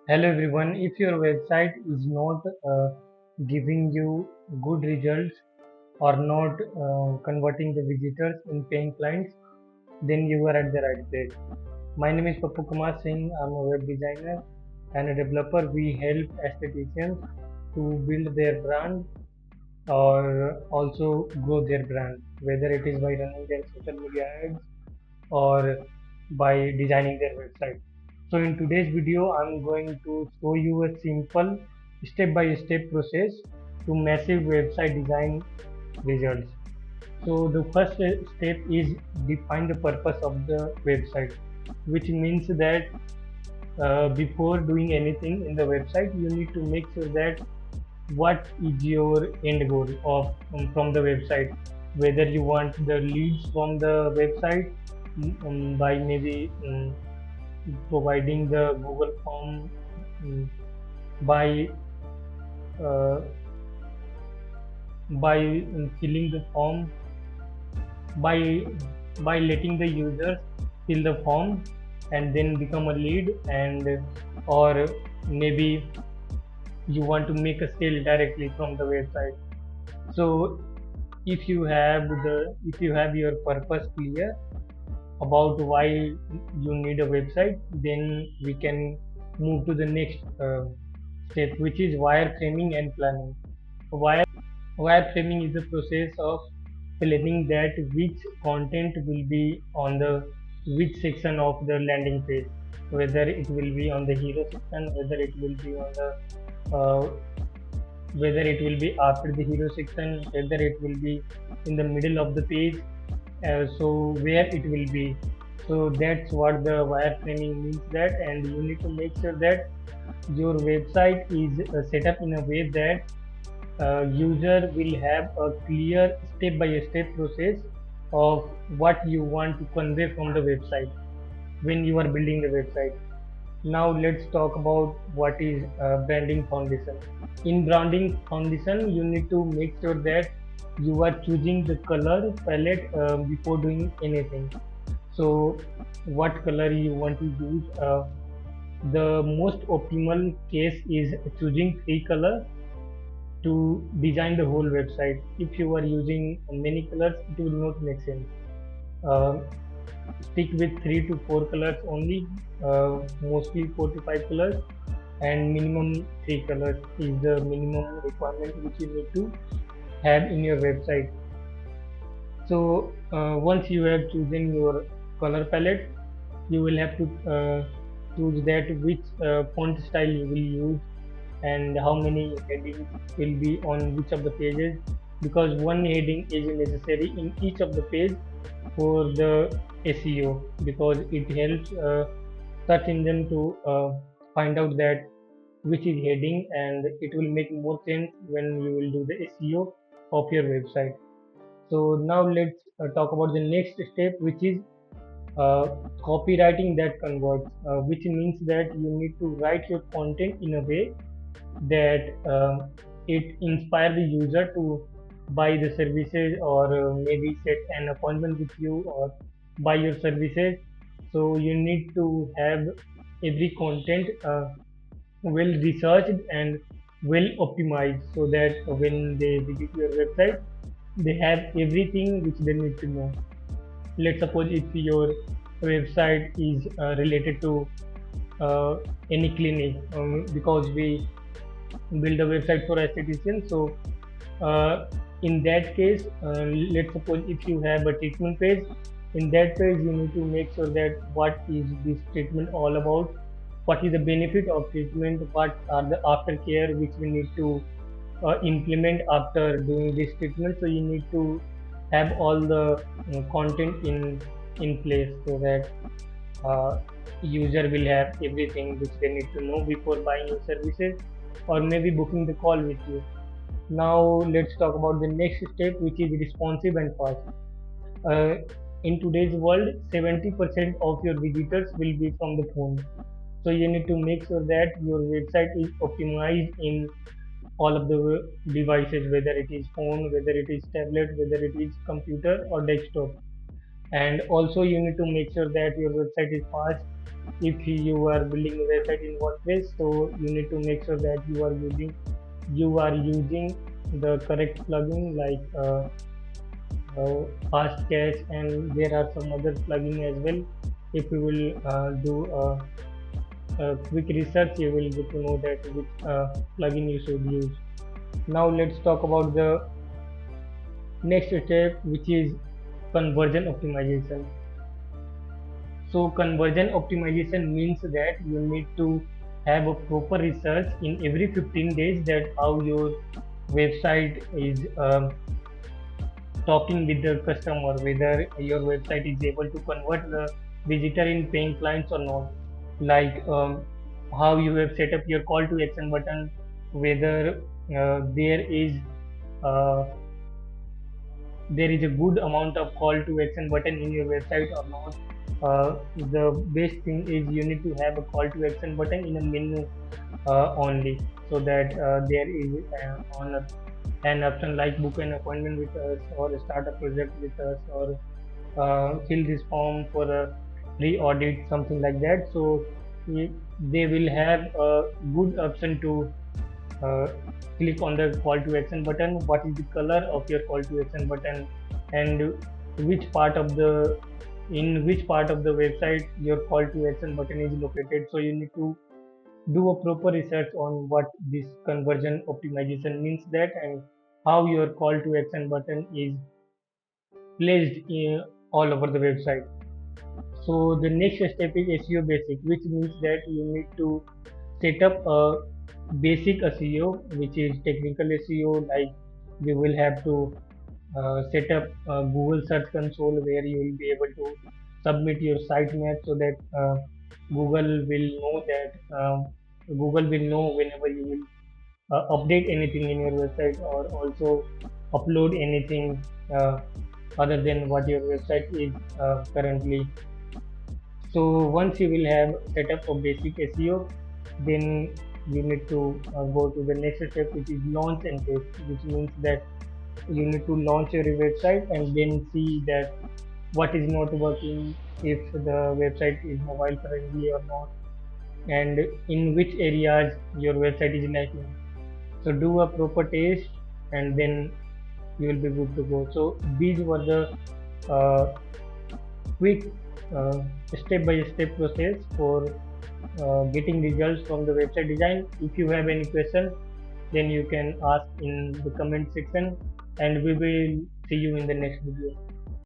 Hello everyone. If your website is not giving you good results or not converting the visitors in paying clients, then you are at the right place. My name is Pappu Kumar Singh. I'm a web designer and a developer. We help aestheticians to build their brand or also grow their brand, whether it is by running their social media ads or by designing their website. So in today's video, I'm going to show you a simple step-by-step process to massive website design results. So the first step is define the purpose of the website, which means that before doing anything in the website, you need to make sure that what is your end goal of from the website, whether you want the leads from the website by maybe providing the Google form, by uh, filling the form, by letting the users fill the form and then become a lead, and or maybe you want to make a sale directly from the website. So if you have your purpose clear about why you need a website, then we can move to the next step, which is wireframing and planning. Wire Wireframing is the process of planning that which content will be on the which section of the landing page, whether it will be on the hero section, uh, whether it will be after the hero section, whether it will be in the middle of the page, so where it will be. So that's what the wireframing means that, and you need to make sure that your website is set up in a way that user will have a clear step by step process of what you want to convey from the website when you are building the website. Now let's talk about what is branding foundation. In branding foundation, you need to make sure that you are choosing the color palette before doing anything. So what color you want to use? The most optimal case is choosing three colors to design the whole website. If you are using many colors, it will not make sense. Uh, Stick with 3 to 4 colors only, mostly 4 to 5 colors, and minimum 3 colors is the minimum requirement which you need to have in your website. So once you have chosen your color palette, you will have to choose that which font style you will use and how many headings will be on which of the pages, because one heading is necessary in each of the page for the SEO, because it helps search engine to find out that which is heading, and it will make more sense when you will do the SEO of your website. So now let's talk about the next step, which is uh, copywriting that converts, which means that you need to write your content in a way that it inspire the user to buy the services, or maybe set an appointment with you or buy your services. So you need to have every content well researched and well optimized, so that when they visit your website, they have everything which they need to know. Let's suppose if your website is related to any clinic, because we build a website for esthetician. So uh, in that case, let's suppose if you have a treatment page, in that page you need to make sure that what is this treatment all about, what is the benefit of treatment, what are the aftercare which we need to implement after doing this treatment. So you need to have all the content in place, so that uh, user will have everything which they need to know before buying your services or maybe booking the call with you. Now let's talk about the next step, which is responsive and fast. Uh, in today's world, 70% of your visitors will be from the phone. So you need to make sure that your website is optimized in all of the devices, whether it is phone, whether it is tablet, whether it is computer or desktop. And also you need to make sure that your website is fast, if you are building a website in WordPress, so you need to make sure that you are using the correct plugin like fast cache, and there are some other plugin as well. If you will do a quick research, you will get to know that which plugin you should use. Now let's talk about the next step, which is conversion optimization. So conversion optimization means that you need to have a proper research in every 15 days that how your website is talking with the customer, whether your website is able to convert the visitor in paying clients or not. Like how you have set up your call to action button, whether uh, there is a good amount of call to action button in your website or not. The best thing is you need to have a call to action button in a menu only, so that there is an option like book an appointment with us or start a project with us or fill this form for a re-audit, something like that. So they will have a good option to uh, click on the call to action button, what is the color of your call to action button, and which part of the in which part of the website your call to action button is located. So you need to do a proper research on what this conversion optimization means, that and how your call to action button is placed all over the website. So the next step is SEO basic, which means that you need to set up a basic SEO, which is technical SEO. Like you will have to set up a Google Search Console where you will be able to submit your sitemap, so that Google will know that Google will know whenever you will update anything in your website, or also upload anything other than what your website is currently. So once you will have set up a basic SEO, then you need to go to the next step, which is launch and test, which means that you need to launch your website and then see that what is not working, if the website is mobile friendly or not, and in which areas your website is lacking. So do a proper test, and then you will be good to go. So these were the uh, quick step by step process for getting results from the website design. If you have any question, then you can ask in the comment section, and we will see you in the next video.